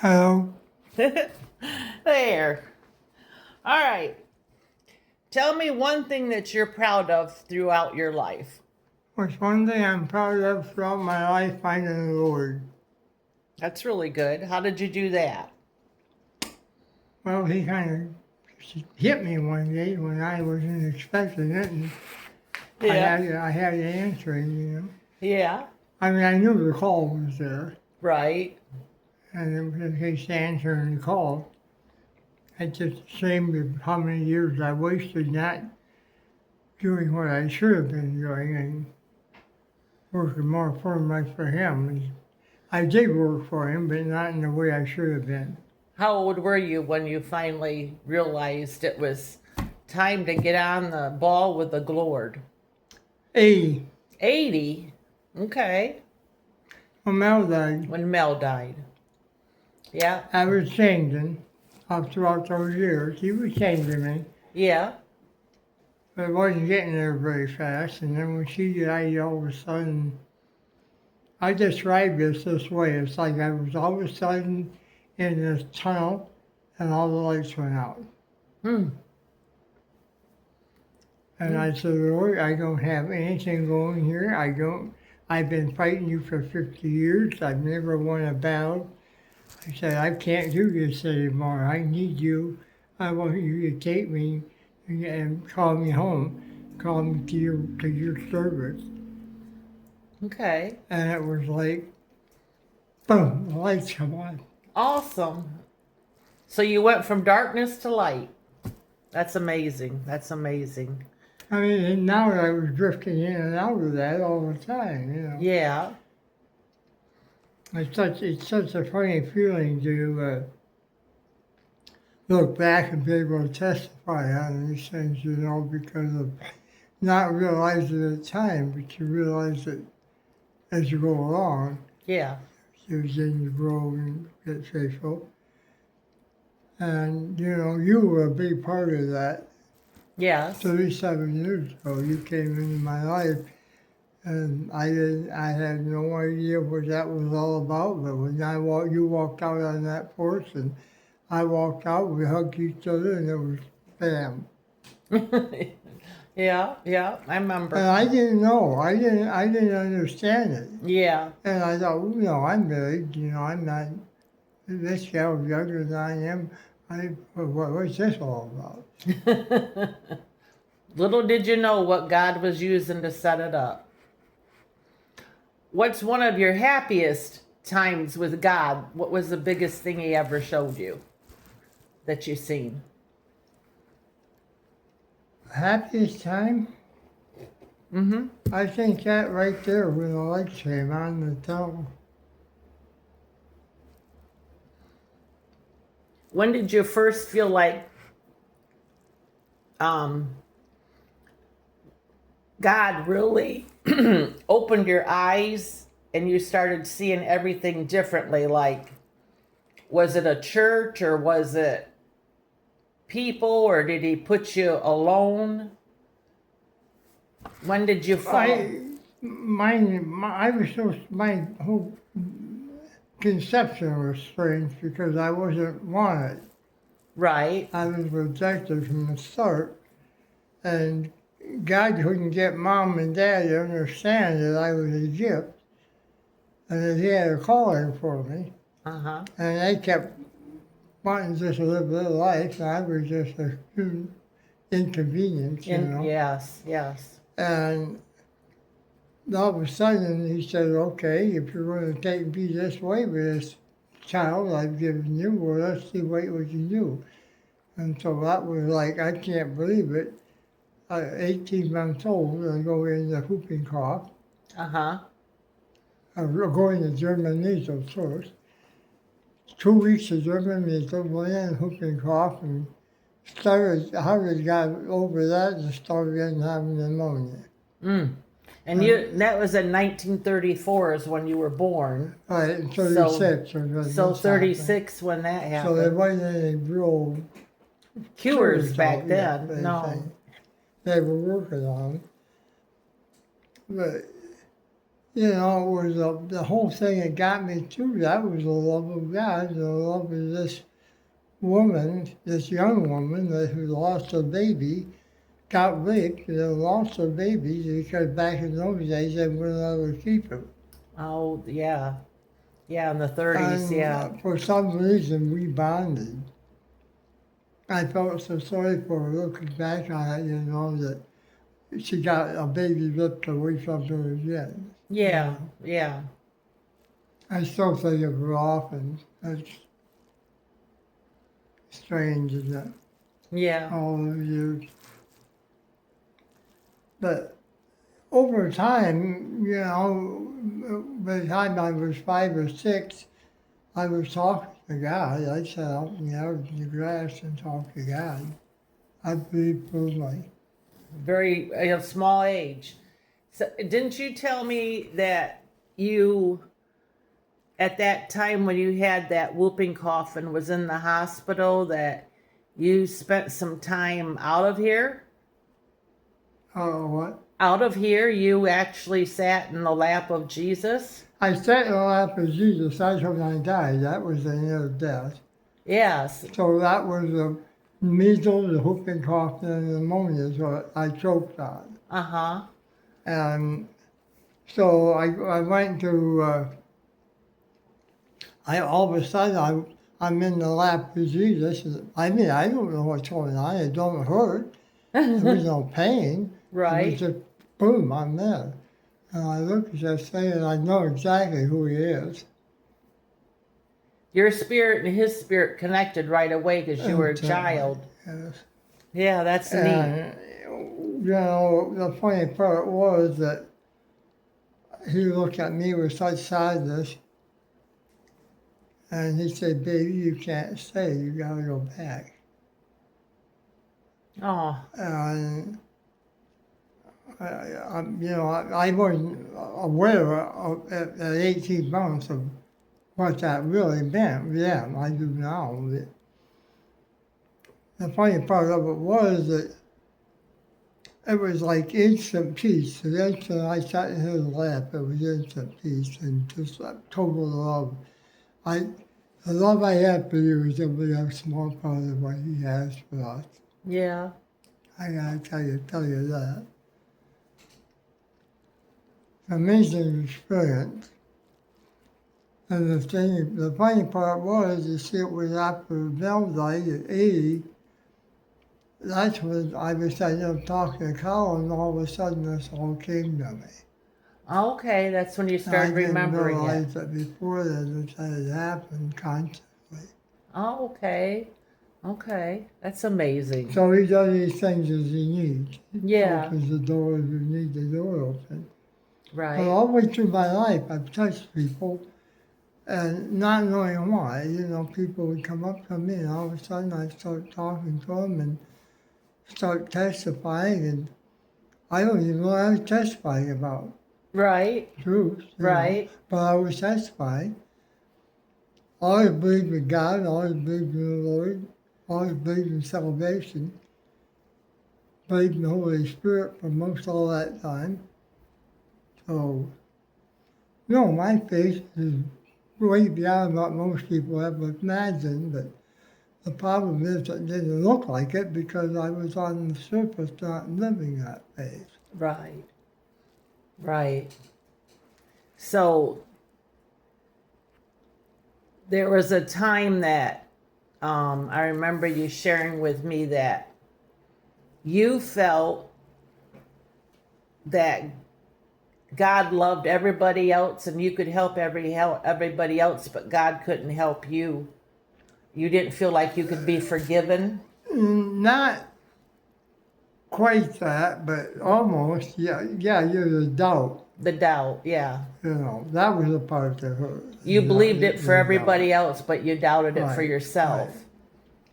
Hello. There. All right. Tell me one thing that you're proud of throughout your life. What's one thing I'm proud of throughout my life finding the Lord? That's really good. How did you do that? Well, he kind of hit me one day when I wasn't expecting it, and Yeah. I had to answer it, you know. Yeah. I mean, I knew the call was there, Right. and it was a case to answering the call. It's just ashamed of how many years I wasted not doing what I should have been doing and working more for him. And I did work for him, but not in the way I should have been. How old were you when you finally realized it was time to get on the ball with the Lord? 80. 80. Okay. When Mel died, When Mel died. Yeah. I was changing up throughout those years. He was changing me, Yeah. but it wasn't getting there very fast. And then when she died, all of a sudden, I describe this way. It's like I was all of a sudden in this tunnel and all the lights went out. Hmm. And I said, Lord, I don't have anything going here. I've been fighting you for 50 years. I've never won a battle. I said, I can't do this anymore. I need you. I want you to take me and call me home. Call me to your service. Okay. And it was like, boom, the lights come on. Awesome. So you went from darkness to light. That's amazing. That's amazing. I mean, and now I was drifting in and out of that all the time, you know. Yeah. It's such a funny feeling to look back and be able to testify on these things, you know, because of not realizing at the time, but you realize it as you go along. Yeah. You grow and get faithful. And, you know, you were a big part of that. Yes. 37 years ago, you came into my life, and I had no idea what that was all about. But when you walked out on that porch, and I walked out, we hugged each other, and it was bam. Yeah. Yeah. I remember. And I didn't know. I didn't understand it. Yeah. And I thought, well, you know, I'm married. You know, I'm not. This gal's younger than I am. What's this all about? Little did you know what God was using to set it up. What's one of your happiest times with God? What was the biggest thing He ever showed you that you've seen? Happiest time? Mm-hmm. I think that right there when the lights came on the tunnel. When did you first feel like um, God really opened your eyes and you started seeing everything differently? Like, was it a church or was it people or did He put you alone? When did you fall? My whole conception was strange because I wasn't wanted. Right. I was rejected from the start, and God couldn't get mom and dad to understand that I was a gift and that He had a calling for me. Uh-huh. And they kept wanting just to live their life, and I was just a inconvenience, you know. Yes, yes. And all of a sudden, He said, okay, if you're going to take me this way with this child I've given you, well, let's see what you do. And so that was like, I can't believe it. 18 months old, I go into whooping cough. Uh-huh. Going to German measles first. 2 weeks of German measles, went in whooping cough, and got over that and started in having pneumonia. Mm. And that was in 1934 is when you were born. Right, in 36. So 36 when that happened. So there wasn't any real cures back then. No. They were working on. But you know, it was the whole thing that got me through that was the love of God, the love of this woman, this young woman who lost her baby, got raped, and lost her baby because back in those days they wouldn't let her keep her. Oh, yeah. Yeah, in the 30s, And yeah. for some reason we bonded. I felt so sorry for her looking back on it, you know, that she got a baby ripped away from her again. Yeah, yeah. I still think of her often. That's strange, isn't it? Yeah. All those years. But over time, you know, by the time I was 5 or 6, I was talking to God. I sat out in the grass and talked to God. I believe fully. Very a small age. So didn't you tell me that you at that time when you had that whooping cough and was in the hospital that you spent some time out of here? Oh, what? Out of here, you actually sat in the lap of Jesus? I sat in the lap of Jesus. That's when I died. That was the near death. Yes. So that was the measles, the whooping cough, and the pneumonia is what I choked on. Uh-huh. And so I went to, all of a sudden I'm in the lap of Jesus. I mean, I don't know what's going on. It don't hurt. There was no pain. It Right. was just, boom, I'm there. And I look at this thing and I know exactly who he is. Your spirit and his spirit connected right away because you were a Exactly. child. Yes. Yeah, that's neat. And, you know, the funny part was that he looked at me with such sadness and he said, baby, you can't stay. You got to go back. Oh, And, you know, I wasn't aware at 18 months of what that really meant. Yeah, I do now. But the funny part of it was that it was like instant peace. The instant I sat in his lap, it was instant peace and just like total love. The love I have for you is only a small part of what he has for us. yeah. I gotta tell you that. Amazing experience. And the funny part was, you see, it was after Bell died at 80. That's when I was ended up talking to Carl, and all of a sudden this all came to me. Okay, that's when you And started remembering I didn't realize it. that before that had happened constantly. Oh, okay. Okay. That's amazing. So he does these things as he needs. He Yeah. opens the door as you need the door open. But Right. all the way through my life, I've touched people and not knowing why. You know, people would come up to me and all of a sudden I start talking to them and start testifying, and I don't even know what I was testifying about. Right. Truth. You know, Right. but I was testifying. I always believed in God, I always believed in the Lord, I always believed in salvation, believed in the Holy Spirit for most all that time. So, no, my faith is way beyond what most people ever imagined, but the problem is it didn't look like it because I was on the surface not living that faith. Right. Right. So there was a time that I remember you sharing with me that you felt that God loved everybody else and you could help everybody else, but God couldn't help you. You didn't feel like you could be forgiven. Not quite that, but almost. Yeah, you're a doubt. The doubt, yeah. You know, that was the part that hurt. You believed it for the everybody doubt. else, but you doubted it for Right, yourself. right.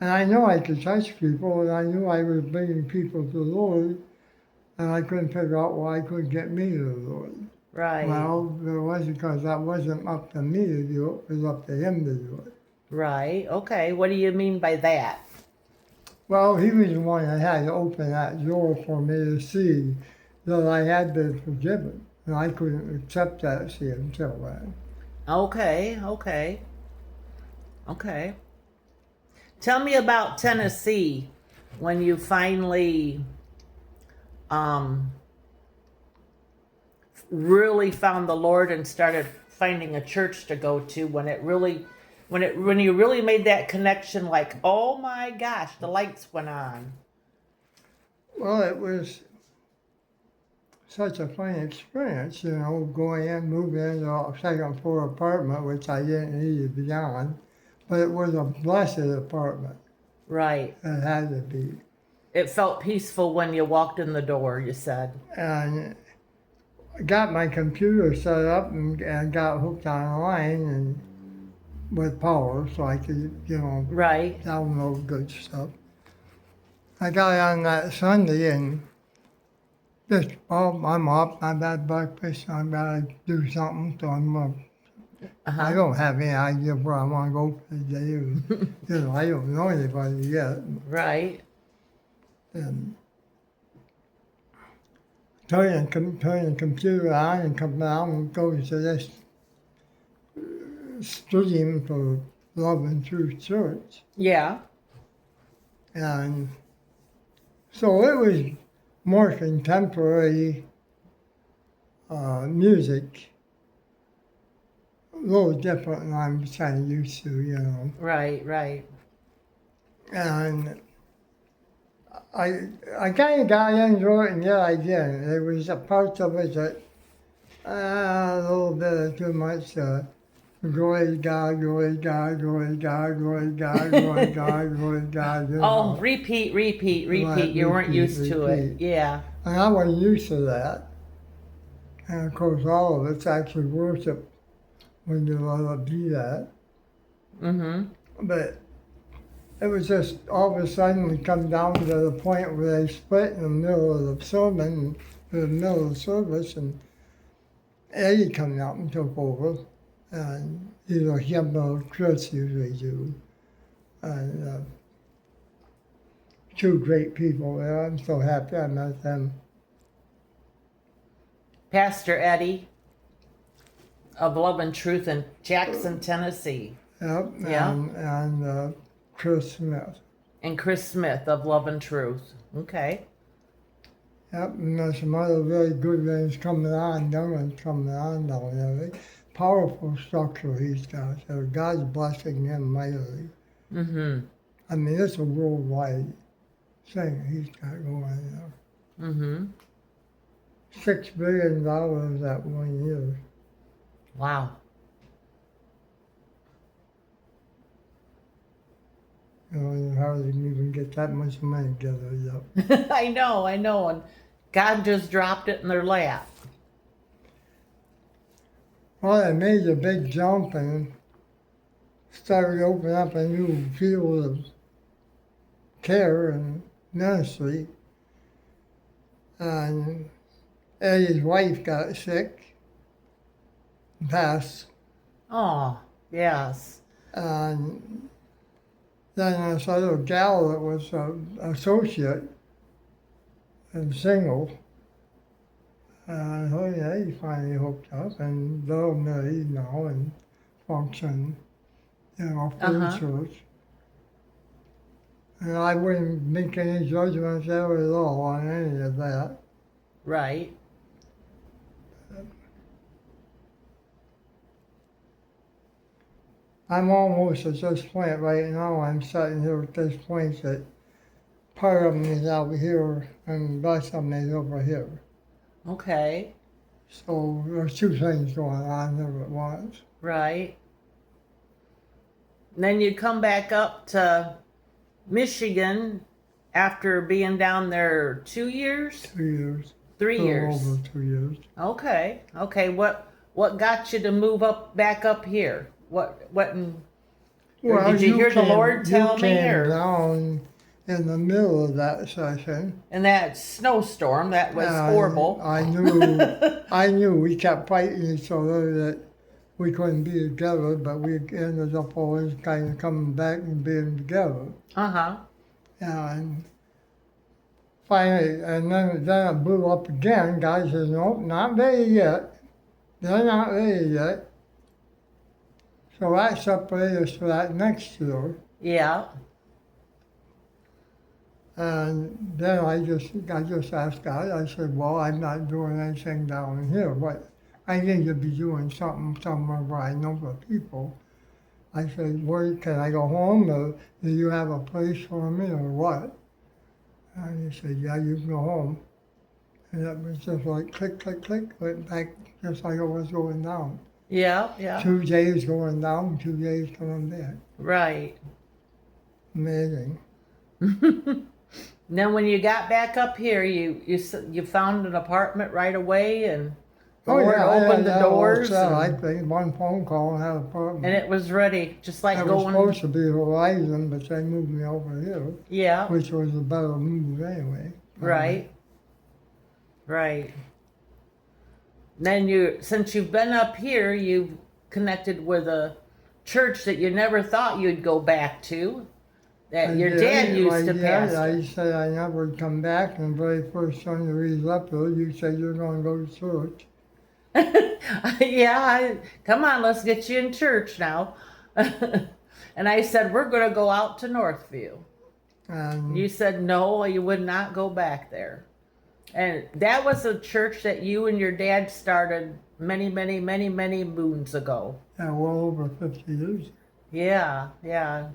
And I know I could touch people, and I knew I was bringing people to the Lord, and I couldn't figure out why I couldn't get me to the Lord. Right. Well, it wasn't because that wasn't up to me to do it, it was up to him to do it. Right. Okay. What do you mean by that? Well, he was the one that had to open that door for me to see that I had been forgiven. And I couldn't accept that, see, until then. Okay, okay, okay. Tell me about Tennessee when you finally um, really found the Lord and started finding a church to go to. When you really made that connection, like, oh my gosh, the lights went on. Well, it was such a fun experience, going in, moving into a second floor apartment, which I didn't need to be on, but it was a blessed apartment. Right. It had to be. It felt peaceful when you walked in the door, you said. And I got my computer set up and got hooked online and with power so I could, Right. download good stuff. I got on that Sunday and just, I'm up, I've had breakfast, I've got to do something, so I don't have any idea where I want to go for the day. I don't know anybody yet. Right. And turn the computer on and come down and go to this stream for Love and Truth Church. Yeah. And so it was more contemporary music, a little different than I'm kind of used to, Right, right. And I kind of got into it, and yet I didn't. There was a part of it that a little bit of too much. Glory to God, glory to God, glory to God, glory to God, glory to God, glory to God. Oh, repeat. Right, You weren't used to it. repeat. Yeah. And I wasn't used to that. And of course, all of it's actually worship when you let it be that. Mm-hmm. But it was just all of a sudden we come down to the point where they split in the middle of the sermon, in the middle of the service, and Eddie come out and took over. And either him or Chris usually do. And two great people there. I'm so happy I met them. Pastor Eddie of Love and Truth in Jackson, Tennessee. Yep. Yeah. And Chris Smith. And Chris Smith of Love and Truth. Okay. Yep. And there's some other really good ones coming on, young ones coming on down there. Powerful structure he's got. So God's blessing him mightily. Mm-hmm. I mean, it's a worldwide thing he's got going there. Mm-hmm. $6 billion that 1 year. Wow. You hardly even get that much money together yet. I know. And God just dropped it in their lap. Well, they made a big jump and started opening up a new field of care and ministry. And Eddie's wife got sick, passed, Oh, yes. and then this other gal that was an associate and single, he finally hooked up and they're married now and function, for the church. And I wouldn't make any judgments there at all on any of that. Right. I'm almost at this point right now, I'm sitting here at this point that part of me is out here and the rest of me is over here. Okay. So there's two things going on there at once. Right. And then you come back up to Michigan after being down there 2 years? 2 years. 3 years. Over 2 years. Okay. What got you to move back up here? What Well, did you hear the Lord tell me, You came or down in the middle of that session. in that snowstorm that was horrible? I knew we kept fighting each other that we couldn't be together, but we ended up always kind of coming back and being together. Uh-huh. And finally, and then it blew up again. Guy says, nope, not ready yet. They're not ready yet. So that separated us for that next year. Yeah. And then I just asked God, I said, well, I'm not doing anything down here, but I need to be doing something somewhere where I know the people. I said, where can I go home, or do you have a place for me, or what? And he said, yeah, you can go home. And it was just like click, click, click, went back just like it was going down. Yeah. Yeah. 2 days going down, 2 days coming back. Right. Amazing. Then when you got back up here, you found an apartment right away, and the Lord opened the doors, I think one phone call and had an apartment. and it was ready, just like It was going. supposed to be Horizon, but they moved me over here, Yeah. which was a better move anyway. Right. Right. Then since you've been up here, you've connected with a church that you never thought you'd go back to, that your dad used to pastor. I said I never would come back, and the very first Sunday we left here, you said you're going to go to church. Yeah, come on, let's get you in church now. And I said, we're going to go out to Northview. And You said no, you would not go back there. And that was a church that you and your dad started many, many, many, many moons ago. well over 50 years. Yeah, yeah,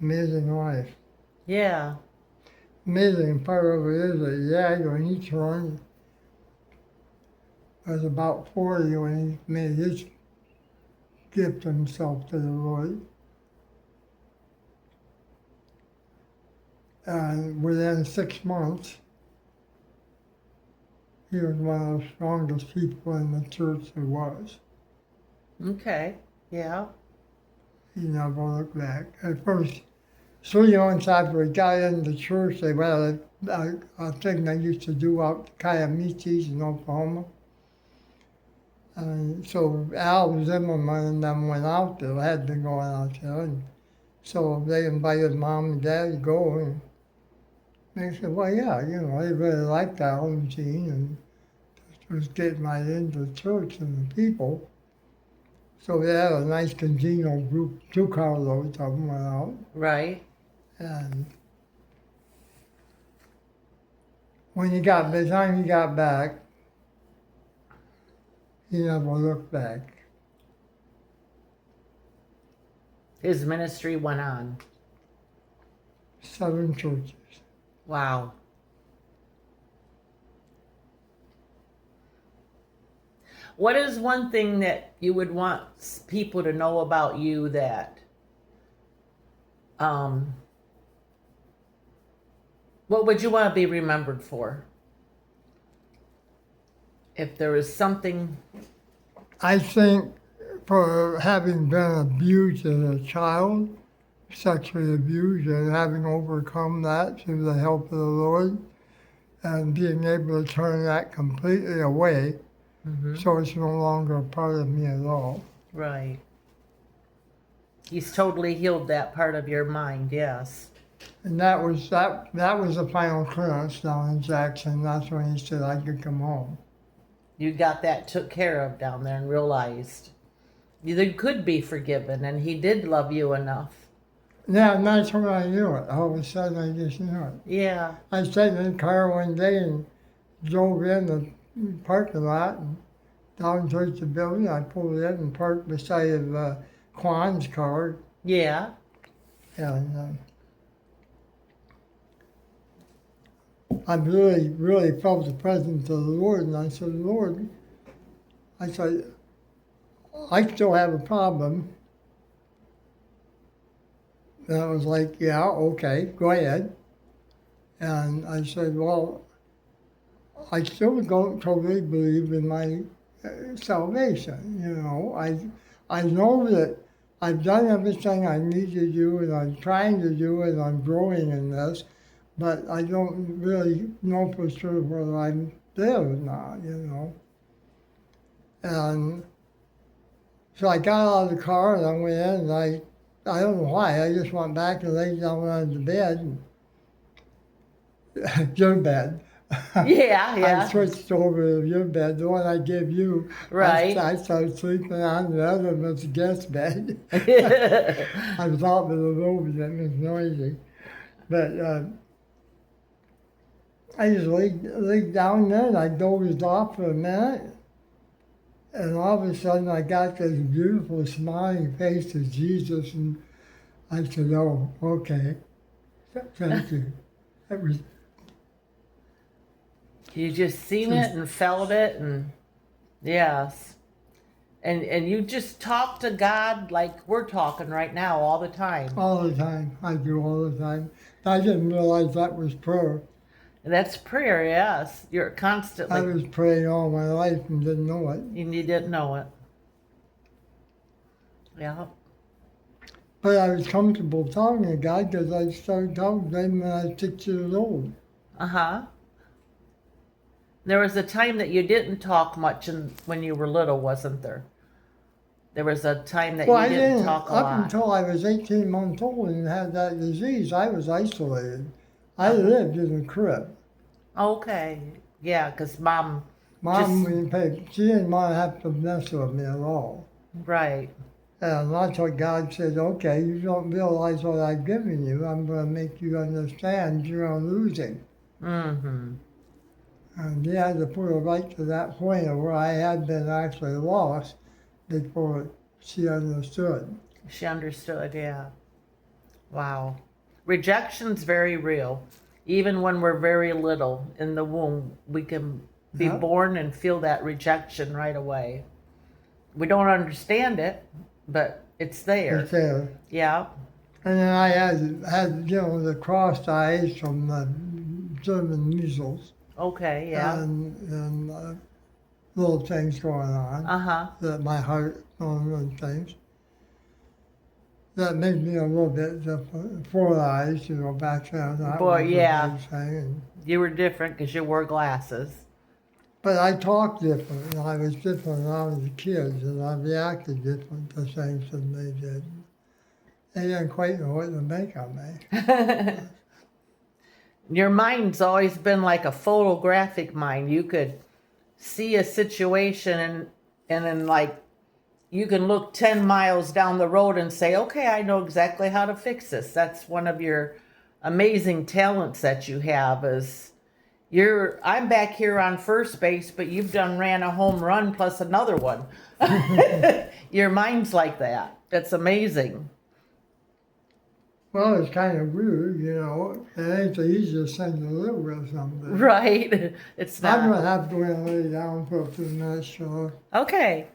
Amazing life. yeah. Amazing part of it is that Dad, when he turned, was about 40 when he made his gift himself to the Lord. And within 6 months, he was one of the strongest people in the church there was. Okay, yeah. He never looked back. At first, 3 months after he got into church, they had a thing they used to do out to Coyotes in Oklahoma. And so Al Zimmerman and them went out there, had been going out there. And so they invited Mom and Dad to go. And they said, well, yeah, they really liked Al and Gene and just was getting right into the church and the people. So they had a nice congenial group, 2 carloads of them went out. Right. And by the time he got back, he never looked back. His ministry went on. 7 churches. Wow. What is one thing that you would want people to know about you that, what would you want to be remembered for? If there was something. I think for having been abused as a child, sexually abused, and having overcome that through the help of the Lord, and being able to turn that completely away, so it's no longer a part of me at all. Right. He's totally healed that part of your mind, yes. And that was the final clearance down in Jackson. That's when he said I could come home. You got that took care of down there and realized you could be forgiven, and he did love you enough. Yeah, and that's when I knew it. All of a sudden, I just knew it. Yeah. I sat in the car one day and drove in the parking lot and down towards the building. I pulled in and parked beside Quan's car. Yeah. And I really, really felt the presence of the Lord. And I said, Lord, I still have a problem. And I was like, yeah, okay, go ahead. And I said, well, I still don't totally believe in my salvation. I know that I've done everything I need to do, and I'm trying to do it, and I'm growing in this, but I don't really know for sure whether I'm there or not, And so I got out of the car and I went in and I don't know why. I just went back and laid down on the bed. Your bed. Yeah, I yeah. switched over to your bed, the one I gave you. Right. I started sleeping on the other was the guest bed. I was out with the robe that was noisy. But I just laid down there and I dozed off for a minute. And all of a sudden I got this beautiful smiling face of Jesus and I said, oh, okay. Thank you. It was, You just seen it and felt it, and yes. And you just talk to God like we're talking right now all the time. all the time. I do all the time. I didn't realize that was prayer. And that's prayer, yes. You're I constantly, was praying all my life and didn't know it. and you didn't know it. Yeah. But I was comfortable talking to God because I started talking to him when I was 6 years old. Uh-huh. There was a time that you didn't talk much when you were little, wasn't there? There was a time that Well, you I didn't didn't, talk a up lot. until I was 18 months old and had that disease, I was isolated. I lived in a crib. Okay. Yeah, because Mom, Mom, Just- she didn't want to have to mess with me at all. right. And that's what God said, okay, you don't realize what I've given you. I'm going to make you understand you're losing. Mm-hmm. And he had to put her right to that point of where I had been actually lost before she understood. She understood, yeah. Wow. Rejection's very real. Even when we're very little in the womb, we can be Yeah. born and feel that rejection right away. We don't understand it, but it's there. It's there. Yeah. And then I had the crossed eyes from the German measles Okay, yeah. and little things going on. Uh-huh. That my heart and things. That made me a little bit different. 4 eyes, back then. That Boy, was a yeah. big thing. And, You were different because you wore glasses. but I talked different, and I was different when I was a kid, and I reacted different to things than they did. They didn't quite know what to make of me. Your mind's always been like a photographic mind. You could see a situation and then like you can look 10 miles down the road and say, okay, I know exactly how to fix this. That's one of your amazing talents that you have is I'm back here on first base, but you've ran a home run plus another one. Your mind's like that. That's amazing. Well, it's kind of weird, It ain't the easiest thing to live with someday. Right. It's I'm not. going to have to go and lay down for a few minutes, so Okay.